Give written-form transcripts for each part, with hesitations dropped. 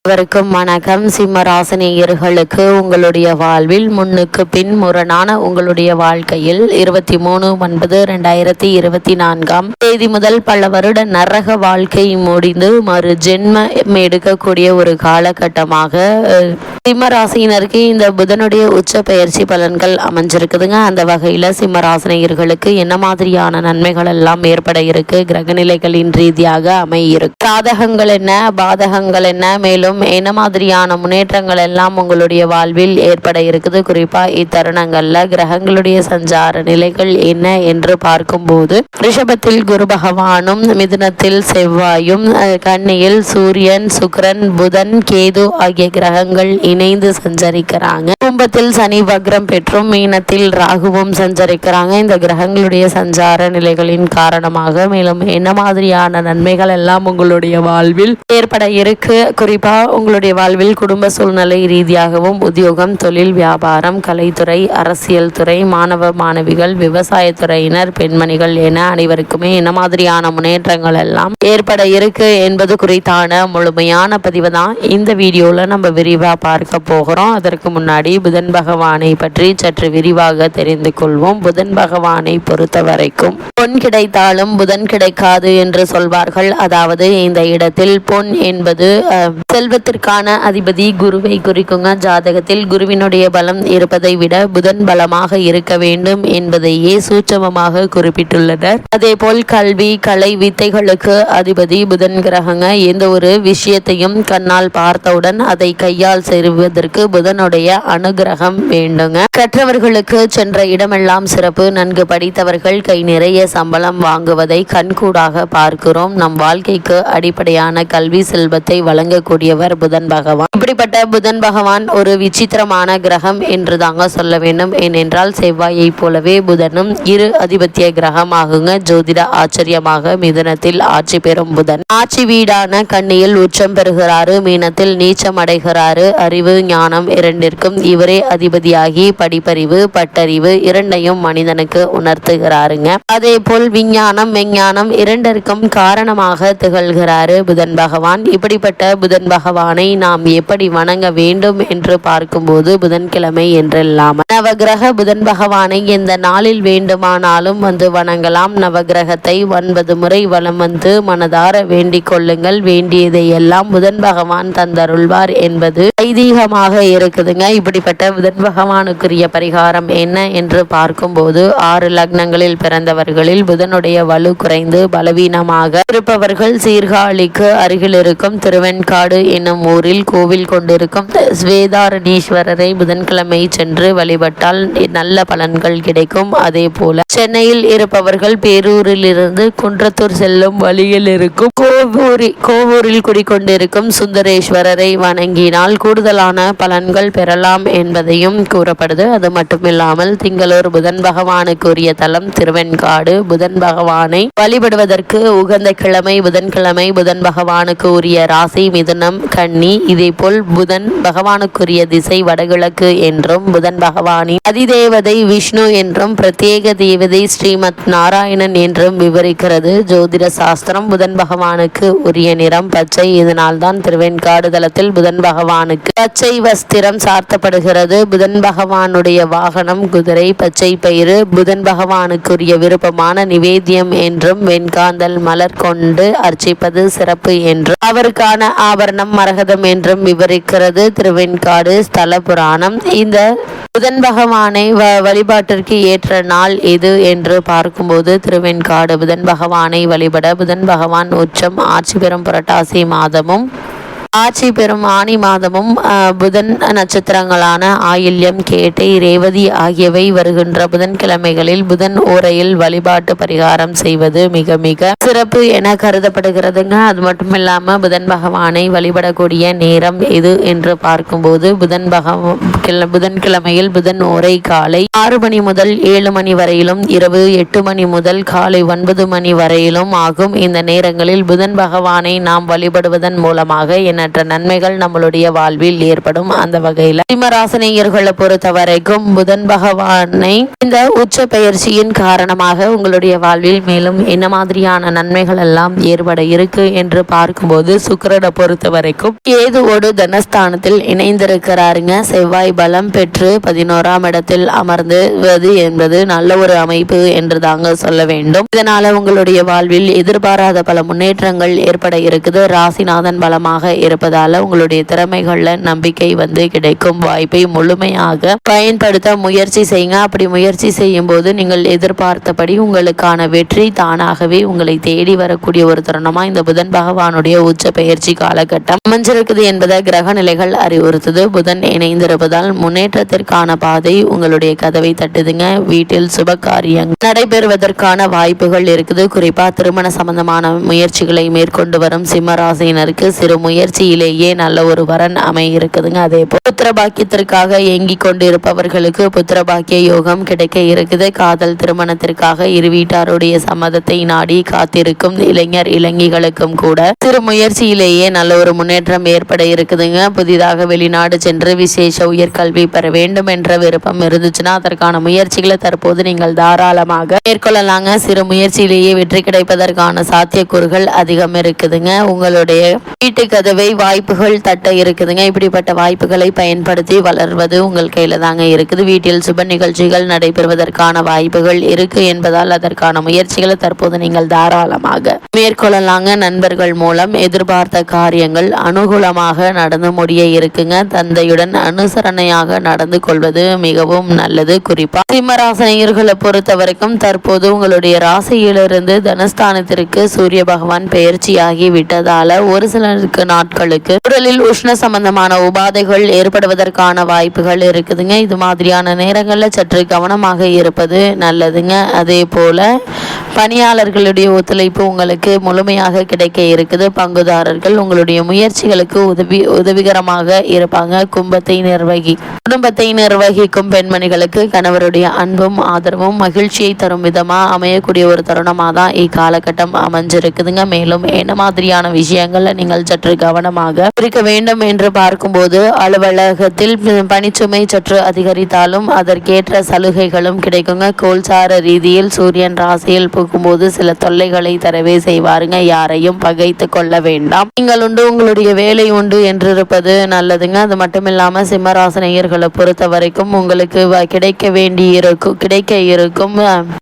அனைவருக்கும் வணக்கம். சிம்மராசினியர்களுக்கு உங்களுடைய வாழ்வில் முன்னுக்கு பின் முரணான உங்களுடைய வாழ்க்கையில் 23/9/2024 முதல் பல வருட நரக வாழ்க்கை முடிந்து மறு ஜென்மம் எடுக்கக்கூடிய ஒரு காலகட்டமாக சிம்மராசினருக்கு இந்த புதனுடைய உச்ச பயிற்சி பலன்கள் அமைஞ்சிருக்குதுங்க. அந்த வகையில் சிம்மராசினியர்களுக்கு என்ன மாதிரியான நன்மைகள் எல்லாம் ஏற்பட இருக்கு, கிரகநிலைகளின் ரீதியாக அமையிருக்கு, சாதகங்கள் என்ன, பாதகங்கள் என்ன, மேலும் என்ன மாதிரியான முன்னேற்றங்கள் எல்லாம் உங்களுடைய வாழ்வில் ஏற்பட இருக்குது. குறிப்பா இத்தருணங்கள்ல கிரகங்களுடைய சஞ்சார நிலைகள் என்ன என்று பார்க்கும்போது ரிஷபத்தில் குரு பகவானும், மிதுனத்தில் செவ்வாயும், கன்னியில் சூரியன், சுக்கிரன், புதன், கேது ஆகிய கிரகங்கள் இணைந்து சஞ்சரிக்கிறாங்க. கும்பத்தில் சனி வக்ரம் பெற்றும் மீனத்தில் ராகுவும் சஞ்சரிக்கிறாங்க. இந்த கிரகங்களுடைய சஞ்சார நிலைகளின் காரணமாக மேலும் என்ன மாதிரியான நன்மைகள் எல்லாம் உங்களுடைய வாழ்வில் ஏற்பட இருக்கு. குறிப்பா உங்களுடைய வாழ்வில் குடும்ப சூழ்நிலை ரீதியாகவும் உத்தியோகம், தொழில், வியாபாரம், கலைத்துறை, அரசியல் துறை, மாணவ மாணவிகள், விவசாயத்துறையினர், பெண்மணிகள் என அனைவருக்குமே என்ன மாதிரியான முன்னேற்றங்கள் எல்லாம் ஏற்பட இருக்கு என்பது குறித்தான முழுமையான பதிவு தான் இந்த வீடியோல நம்ம விரிவா பார்க்க போகிறோம். அதற்கு முன்னாடி புதன் பகவானை பற்றி சற்று விரிவாக தெரிந்து கொள்வோம். புதன் பகவானை பொறுத்த வரைக்கும் பொன் கிடைத்தாலும் புதன் கிடைக்காது என்று சொல்வார்கள். அதாவது இந்த இடத்தில் பொன் என்பது செல்வத்திற்கான அதிபதி குருவை குறிக்குங்க. ஜாதகத்தில் குருவினுடைய பலம் இருப்பதை விட புதன் பலமாக இருக்க வேண்டும் என்பதையே சூட்சமமாக குறிப்பிட்டுள்ளனர். அதே போல் கல்வி, கலை, வித்தைகளுக்கு அதிபதி புதன் கிரகங்க. எந்த ஒரு விஷயத்தையும் கண்ணால் பார்த்தவுடன் அதை கையால் செய்வதற்கு புதனுடைய அனுகிரகம் வேண்டுங்க. கற்றவர்களுக்கு சென்ற இடமெல்லாம் சிறப்பு. நன்கு படித்தவர்கள் கை நிறைய சம்பளம் வாங்குவதை கண்கூடாக பார்க்கிறோம். நம் வாழ்க்கைக்கு அடிப்படையான கல்வி செல்வத்தை வழங்கக்கூடியவர் புதன் பகவான். இப்படிப்பட்ட புதன் பகவான் ஒரு விசித்திரமான கிரகம் என்று தாங்க சொல்ல வேண்டும். ஏனென்றால் செவ்வாயை போலவே புதனும் இரு அதிபத்திய கிரகம் ஆகுங்க. ஜோதிட ஆச்சரியமாக மிதுனத்தில் ஆட்சி பெறும் புதன் ஆட்சி வீடான கன்னியில் உச்சம் பெறுகிறாரு, மீனத்தில் நீச்சம் அடைகிறாரு. அறிவு, ஞானம் இரண்டிற்கும் இவரே அதிபதியாகி படிப்பறிவு, பட்டறிவு இரண்டையும் மனிதனுக்கு உணர்த்துகிறாருங்க. அதே போல் விஞ்ஞானம், மெஞ்ஞானம் இரண்டிற்கும் காரணமாக திகழ்கிறாரு புதன் பகவான். இப்படிப்பட்ட புதன் பகவானை நாம் எப்படி வணங்க வேண்டும் என்று பார்க்கும்போது புதன்கிழமை என்றில்லாமல் நவகிரக புதன் பகவானை எந்த நாளில் வேண்டுமானாலும் வந்து வணங்கலாம். நவகிரகத்தை 9 முறை வலம் வந்து மனதார வேண்டிக் கொள்ளுங்கள். வேண்டியதை எல்லாம் புதன் பகவான் தந்தருள்வார் என்பது ஐதீகமாக இருக்குதுங்க. இப்படிப்பட்ட புதன் பகவானுக்குரிய பரிகாரம் என்ன என்று பார்க்கும்போது 6 லக்னங்களில் பிறந்தவர்களில் புதனுடைய வலு குறைந்து பலவீனமாக இருப்பவர்கள் சீர்காழிக்கு அருகில் இருக்கும் திருவெண்காடு என்னும் ஊரில் கோவில் கொண்டிருக்கும் ஸ்வேதாரணீஸ்வரரை புதன்கிழமை சென்று வழிபட்டால் நல்ல பலன்கள் கிடைக்கும். அதே போல சென்னையில் இருப்பவர்கள் பேரூரில் இருந்து குன்றத்தூர் செல்லும் வழியில் இருக்கும் கோவூரில் குடிக்கொண்டிருக்கும் சுந்தரேஸ்வரரை வணங்கினால் கூடுதலான பலன்கள் பெறலாம் என்பதையும் கூறப்படுது. அது மட்டுமில்லாமல் திங்களூர் புதன் பகவானுக்குரிய தலம் திருவெண்காடு. புதன் பகவானை வழிபடுவதற்கு உகந்த கிழமை புதன்கிழமை. புதன் பகவானுக்கு உரிய ராசி மிதுனம், கன்னி. இதே போல் புதன் பகவானுக்குரிய திசை வடகிழக்கு என்றும் புதன் பகவானின் அதிதேவதை விஷ்ணு என்றும் பிரத்யேக தேவதை ஸ்ரீமத் நாராயணன் என்றும் விவரிக்கிறது ஜோதிட சாஸ்திரம். புதன் பகவானுக்கு உரிய நிறம் பச்சை. இதனால் தான் திருவெண்காடு தலத்தில் புதன் பகவானுக்கு பச்சை வஸ்திரம் சார்த்தப்படுகிறது. புதன் பகவானுடைய வாகனம் குதிரை. பச்சை பயிறு புதன் பகவானுக்குரிய விருப்பமான நிவேத்தியம் என்றும் வெண்காந்தல் மலர் கொண்டு அர்ச்சிப்பது சிறப்பு என்றும் அவருக்கான ஆபரணம் மரகதம் என்றும் விவரிக்கிறது திருவெண்காடு ஸ்தல புராணம். இந்த புதன் பகவானை வழிபாட்டிற்கு ஏற்ற நாள் எது என்று பார்க்கும்போது திருவெண்காடு புதன் பகவானை வழிபட புதன் பகவான் உச்சம் ஆட்சி பெறும் புரட்டாசி மாதமும் ஆட்சி பெறும் ஆனி மாதமும் புதன் நட்சத்திரங்களான ஆயில்யம், கேட்டை, ரேவதி ஆகியவை வருகின்ற புதன்கிழமைகளில் புதன் ஓரையில் வழிபாட்டு பரிகாரம் செய்வது மிக மிக சிறப்பு என கருதப்படுகிறதுங்க. அது மட்டும் இல்லாம புதன் பகவானை வழிபடக்கூடிய நேரம் எது என்று பார்க்கும்போது புதன்கிழமையில் புதன் ஓரை காலை 6 மணி முதல் 7 மணி வரையிலும், இரவு 8 மணி முதல் காலை 9 மணி வரையிலும் ஆகும். இந்த நேரங்களில் புதன் பகவானை நாம் வழிபடுவதன் மூலமாக என்ன எண்ணற்ற நன்மைகள் நம்மளுடைய வாழ்வில் ஏற்படும். அந்த வகையில் சிம்மராசினியர்களை பொறுத்த வரைக்கும் புதன் பகவானை இந்த உச்ச பெயர்ச்சியின் காரணமாக உங்களுடைய வாழ்வில் மேலும் என்ன மாதிரியான நன்மைகள் எல்லாம் ஏற்பட இருக்கு என்று பார்க்கும்போது சுக்கிரனை பொறுத்த வரைக்கும் கேதுவோடு தனஸ்தானத்தில் இணைந்திருக்கிறாருங்க. செவ்வாய் பலம் பெற்று 11ஆம் இடத்தில் அமர்ந்துவது என்பது நல்ல ஒரு அமைப்பு என்று தாங்க சொல்ல வேண்டும். இதனால உங்களுடைய வாழ்வில் எதிர்பாராத பல முன்னேற்றங்கள் ஏற்பட இருக்குது. ராசிநாதன் பலமாக இருப்பதால உங்களுடைய திறமைகள்ல நம்பிக்கை கிடைக்கும். வாய்ப்பை முழுமையாக பயன்படுத்த முயற்சி செய்யுங்க. அப்படி முயற்சி செய்யும் போது நீங்கள் எதிர்பார்த்தபடி உங்களுக்கான வெற்றி தானாகவே உங்களை தேடி வரக்கூடிய ஒரு தருணமா இந்த புதன் பகவானுடைய உச்ச பெயர்ச்சி காலகட்டம் அமைஞ்சிருக்குது என்பதை கிரக நிலைகள் அறிவுறுத்துது. புதன் இணைந்திருப்பதால் முன்னேற்றத்திற்கான பாதை உங்களுடைய கதவை தட்டுதுங்க. வீட்டில் சுப காரியங்கள் நடைபெறுவதற்கான வாய்ப்புகள் இருக்குது. குறிப்பா திருமண சம்பந்தமான முயற்சிகளை மேற்கொண்டு வரும் சிம்ம ராசியினருக்கு சிறு முயற்சியிலேயே நல்ல ஒரு வரன் அமைய இருக்குதுங்க. அதே போல் புத்திர பாக்கியத்திற்காக ஏங்கிக் கொண்டிருப்பவர்களுக்கு புத்திர பாக்கிய யோகம் கிடைக்க இருக்குது. காதல் திருமணத்திற்காக இரு வீட்டாருடைய சம்மதத்தை நாடி காத்திருக்கும் இளைஞர் இளைஞர்களுக்கும் கூட சிறு முயற்சியிலேயே நல்ல ஒரு முன்னேற்றம் ஏற்பட இருக்குதுங்க. புதிதாக வெளிநாடு சென்று விசேஷ உயர்கல்வி பெற வேண்டும் என்ற விருப்பம் இருந்துச்சுன்னா அதற்கான முயற்சிகளை தற்போது நீங்கள் தாராளமாக மேற்கொள்ளலாங்க. சிறு முயற்சியிலேயே வெற்றி கிடைப்பதற்கான சாத்தியக்கூறுகள் அதிகம் இருக்குதுங்க. உங்களுடைய வீட்டு கதவை வாய்ப்புகள் தட்ட இருக்குதுங்க. இப்படிப்பட்ட வாய்ப்புகளை பயன்படுத்தி வளர்வது உங்கள் கையில தாங்க இருக்குது. வீட்டில் சுப நிகழ்ச்சிகள் நடைபெறுவதற்கான வாய்ப்புகள் இருக்கு என்பதால் அதற்கான முயற்சிகளை தற்போது நீங்கள் தாராளமாக மேற்கொள்ளலாங்க. நண்பர்கள் மூலம் எதிர்பார்த்த காரியங்கள் அனுகூலமாக நடந்து முடிய இருக்குங்க. தந்தையுடன் அனுசரணையாக நடந்து கொள்வது மிகவும் நல்லது. குறிப்பா சிம்மராசினியர்களை பொறுத்த வரைக்கும் தற்போது உங்களுடைய ராசியிலிருந்து தனஸ்தானத்திற்கு சூரிய பகவான் பெயர்ச்சியாகி விட்டதால ஒரு சிலருக்கு நாட்களுக்கு உடலில் உஷ்ண சம்பந்தமான உபாதைகள் ஏற்படுவதற்கான வாய்ப்புகள் இருக்குதுங்க. இது மாதிரியான நேரங்கள்ல சற்று கவனமாக இருப்பது நல்லதுங்க. அதே போல பணியாளர்களுடைய ஒத்துழைப்பு உங்களுக்கு முழுமையாக கிடைக்க இருக்குது. பங்குதாரர்கள் உங்களுடைய முயற்சிகளுக்கு உதவிகரமாக இருப்பாங்க. குடும்பத்தை நிர்வகிக்கும் பெண்மணிகளுக்கு கணவருடைய அன்பும் ஆதரவும் மகிழ்ச்சியை தரும் விதமா அமையக்கூடிய ஒரு தருணமாக தான் இக்காலகட்டம் அமைஞ்சிருக்குதுங்க. மேலும் என்ன மாதிரியான விஷயங்கள்ல நீங்கள் சற்று கவனமாக இருக்க வேண்டும் என்று பார்க்கும்போது அலுவலகத்தில் பணிச்சுமை சற்று அதிகரித்தாலும் அதற்கேற்ற சலுகைகளும் கிடைக்குங்க. கோல்சார ரீதியில் சூரியன் ராசியில் போகும்போது சில தொல்லைகளை தரவே செய்வாருங்க. யாரையும் பகைத்து கொள்ள வேண்டாம். நீங்கள் உண்டு உங்களுடைய வேலை உண்டு என்று இருப்பது நல்லதுங்க. அது மட்டும் இல்லாம சிம்மராசினியர்களை பொறுத்த வரைக்கும் உங்களுக்கு கிடைக்க இருக்கும்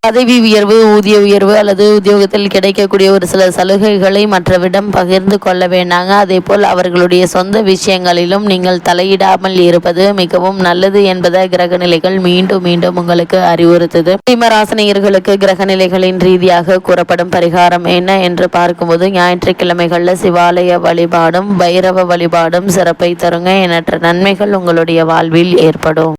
பதவி உயர்வு, ஊதிய உயர்வு அல்லது உத்தியோகத்தில் கிடைக்கக்கூடிய ஒரு சில சலுகைகளை மற்றவிடம் பகிர்ந்து கொள்ள வேண்டாங்க. அதே போல் அவர்களுடைய சொந்த விஷயங்களிலும் நீங்கள் தலையிடாமல் இருப்பது மிகவும் நல்லது என்பதை கிரக நிலைகள் மீண்டும் மீண்டும் உங்களுக்கு அறிவுறுத்துது. சிம்மராசினியர்களுக்கு கிரக நிலைகளின் ரீதியாக கூறப்படும் பரிகாரம் என்ன என்று பார்க்கும்போது ஞாயிற்றுக்கிழமைகள்ல சிவாலய வழிபாடும் பைரவ வழிபாடும் சிறப்பை தருங்க. எண்ணற்ற நன்மைகள் உங்களுடைய வாழ்வில் ஏற்படும்.